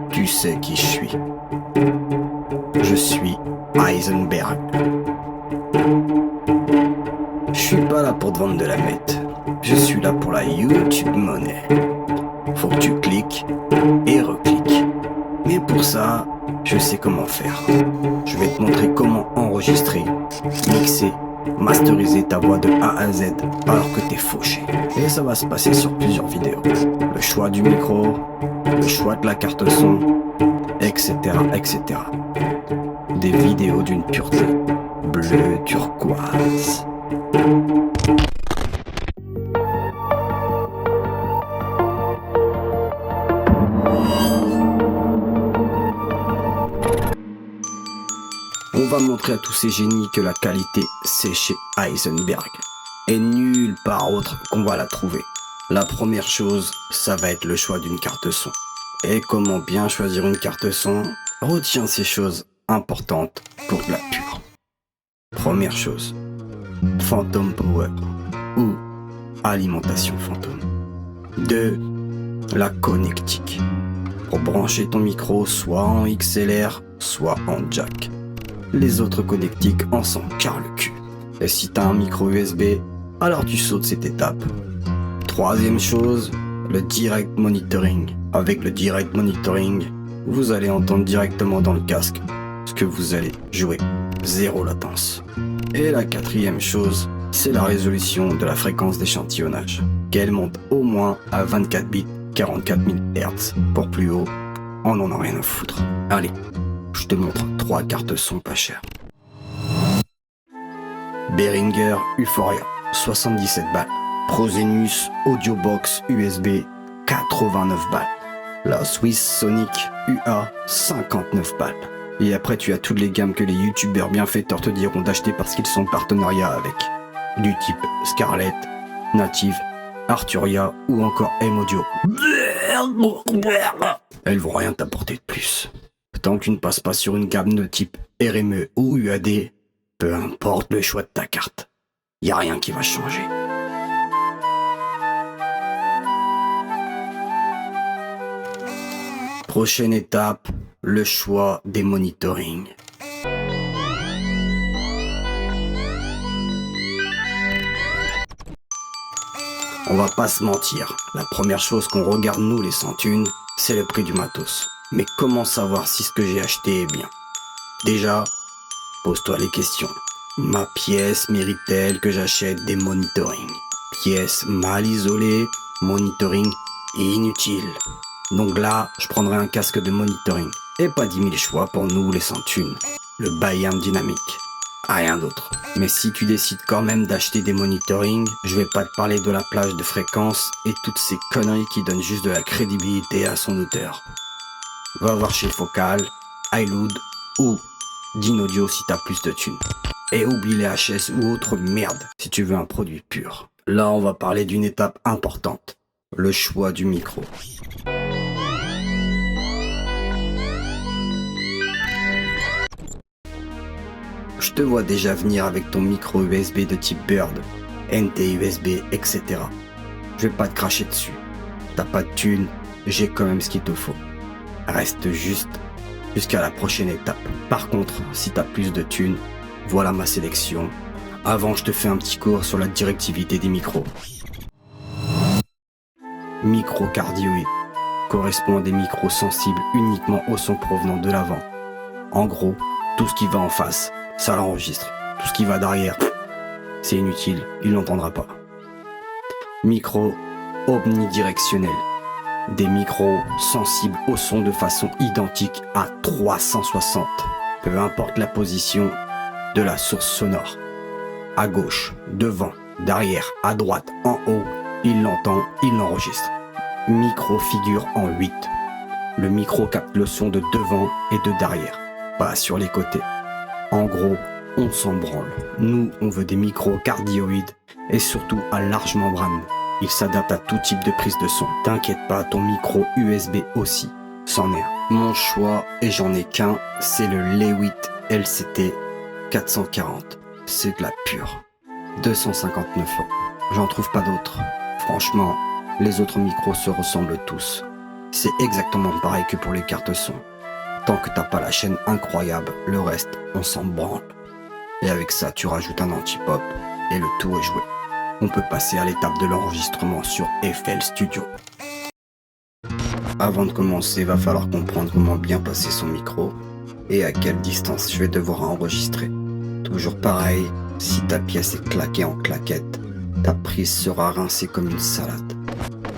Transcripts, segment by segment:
Tu sais qui je suis. Je suis Heisenberg. Je suis pas là pour te vendre de la meth. Je suis là pour la YouTube monnaie. Faut que tu cliques et recliques. Mais pour ça, je sais comment faire. Je vais te montrer comment enregistrer, mixer, masteriser ta voix de A à Z alors que t'es fauché. Et ça va se passer sur plusieurs vidéos. Le choix du micro, le choix de la carte son, etc. etc. Des vidéos d'une pureté bleu turquoise. On va montrer à tous ces génies que la qualité, c'est chez Heisenberg. Et nulle part autre qu'on va la trouver. La première chose, ça va être le choix d'une carte son. Et comment bien choisir une carte son? Retiens ces choses importantes pour de la pure. Première chose, Phantom Power ou alimentation fantôme. 2. La connectique. Pour brancher ton micro soit en XLR, soit en jack. Les autres connectiques en s'en carrent le cul. Et si t'as un micro USB, alors tu sautes cette étape. Troisième chose, le direct monitoring. Avec le direct monitoring, vous allez entendre directement dans le casque ce que vous allez jouer. Zéro latence. Et la quatrième chose, c'est la résolution de la fréquence d'échantillonnage. Qu'elle monte au moins à 24 bits, 44 000 Hz. Pour plus haut, on n'en a rien à foutre. Allez, je te montre 3 cartes son pas chères. Behringer Euphoria, 77 balles. Prozenus Audiobox USB, 89 balles. La Swiss Sonic UA, 59 balles. Et après tu as toutes les gammes que les youtubeurs bienfaiteurs te diront d'acheter parce qu'ils sont en partenariat avec. Du type Scarlett, Native, Arturia ou encore M-Audio. Elles vont rien t'apporter de plus. Tant que tu ne passes pas sur une gamme de type RME ou UAD, peu importe le choix de ta carte, y a rien qui va changer. Prochaine étape, le choix des monitorings. On va pas se mentir, la première chose qu'on regarde nous les sans-thunes, c'est le prix du matos. Mais comment savoir si ce que j'ai acheté est bien? Déjà, pose-toi les questions. Ma pièce mérite-t-elle que j'achète des monitorings? Pièce mal isolée, monitoring inutile. Donc là, je prendrai un casque de monitoring. Et pas 10 000 choix pour nous les sans-thunes. Le Bayern Dynamic. Rien d'autre. Mais si tu décides quand même d'acheter des monitorings, je vais pas te parler de la plage de fréquences et toutes ces conneries qui donnent juste de la crédibilité à son auteur. Va voir chez Focal, iLoud ou Dynaudio si t'as plus de thunes. Et oublie les HS ou autre merde si tu veux un produit pur. Là, on va parler d'une étape importante. Le choix du micro. Je te vois déjà venir avec ton micro USB de type Bird, NT USB, etc. Je vais pas te cracher dessus. T'as pas de thunes, j'ai quand même ce qu'il te faut. Reste juste jusqu'à la prochaine étape. Par contre, si t'as plus de thunes, voilà ma sélection. Avant, je te fais un petit cours sur la directivité des micros. Microcardioïde correspond à des micros sensibles uniquement au son provenant de l'avant. En gros, tout ce qui va en face, ça l'enregistre. Tout ce qui va derrière, c'est inutile, il l'entendra pas. Micro omnidirectionnel. Des micros sensibles au son de façon identique à 360. Peu importe la position de la source sonore. À gauche, devant, derrière, à droite, en haut, il l'entend, il l'enregistre. Micro figure en 8. Le micro capte le son de devant et de derrière, pas sur les côtés. En gros, on s'en branle. Nous, on veut des micros cardioïdes et surtout à large membrane. Il s'adapte à tout type de prise de son. T'inquiète pas, ton micro USB aussi, c'en est un. Mon choix, et j'en ai qu'un, c'est le Lewitt LCT 440. C'est de la pure. 259 €. J'en trouve pas d'autres. Franchement, les autres micros se ressemblent tous. C'est exactement pareil que pour les cartes son. Tant que t'as pas la chaîne incroyable, le reste, on s'en branle. Et avec ça, tu rajoutes un anti-pop et le tout est joué. On peut passer à l'étape de l'enregistrement sur FL Studio. Avant de commencer, va falloir comprendre comment bien passer son micro et à quelle distance je vais devoir enregistrer. Toujours pareil, si ta pièce est claquée en claquette, ta prise sera rincée comme une salade.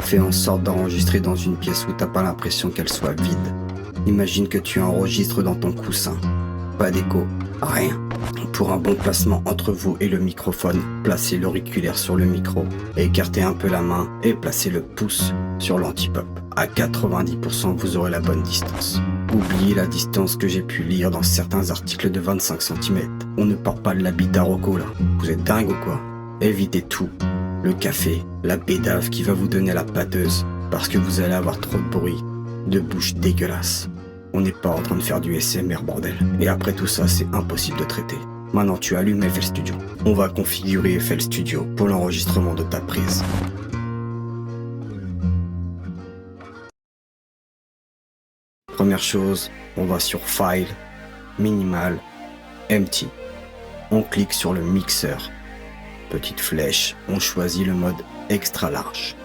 Fais en sorte d'enregistrer dans une pièce où t'as pas l'impression qu'elle soit vide. Imagine que tu enregistres dans ton coussin. Pas d'écho, rien. Pour un bon placement entre vous et le microphone, placez l'auriculaire sur le micro, écartez un peu la main et placez le pouce sur l'anti-pop. À 90%, vous aurez la bonne distance. Oubliez la distance que j'ai pu lire dans certains articles de 25 cm. On ne part pas de la bite à Rocco là. Vous êtes dingue ou quoi? Évitez tout. Le café, la bédave qui va vous donner la pâteuse parce que vous allez avoir trop de bruit, de bouche dégueulasse. On n'est pas en train de faire du SMR bordel. Et après tout ça, c'est impossible de traiter. Maintenant, tu allumes FL Studio. On va configurer FL Studio pour l'enregistrement de ta prise. Première chose, on va sur File, Minimal, Empty. On clique sur le mixeur. Petite flèche, on choisit le mode extra large.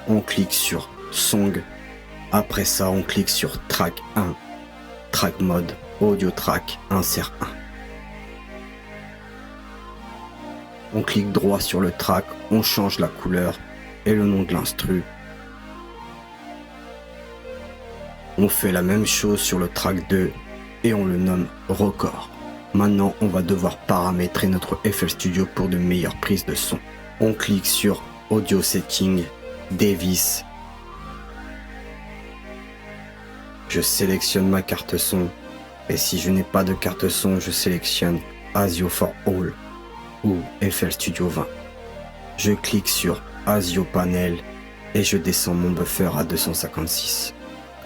On clique sur Song. Après ça, on clique sur Track 1. Track mode, Audio Track, insert 1. On clique droit sur le track, on change la couleur et le nom de l'instru. On fait la même chose sur le track 2 et on le nomme Record. Maintenant, on va devoir paramétrer notre FL Studio pour de meilleures prises de son. On clique sur Audio Setting, Davis. Je sélectionne ma carte son et si je n'ai pas de carte son, je sélectionne ASIO for All ou FL Studio 20. Je clique sur ASIO Panel et je descends mon buffer à 256.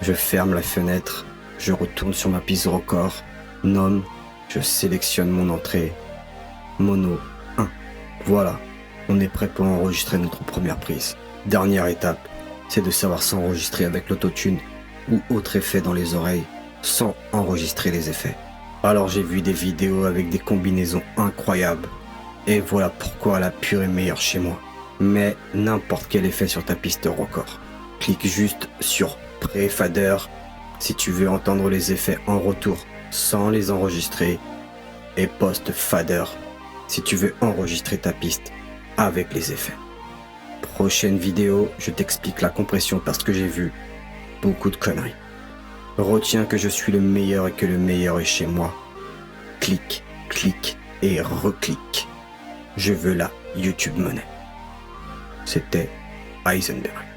Je ferme la fenêtre, je retourne sur ma piste record, nomme, je sélectionne mon entrée, mono 1. Voilà, on est prêt pour enregistrer notre première prise. Dernière étape, c'est de savoir s'enregistrer avec l'autotune ou autre effet dans les oreilles sans enregistrer les effets. Alors j'ai vu des vidéos avec des combinaisons incroyables et voilà pourquoi la pure est meilleure chez moi. Mais n'importe quel effet sur ta piste record. Clique juste sur Pré-Fader si tu veux entendre les effets en retour sans les enregistrer et Post-Fader si tu veux enregistrer ta piste avec les effets. Prochaine vidéo, je t'explique la compression parce que j'ai vu beaucoup de conneries. Retiens que je suis le meilleur et que le meilleur est chez moi. Clique, clique et reclique. Je veux la YouTube monnaie. C'était Heisenberg.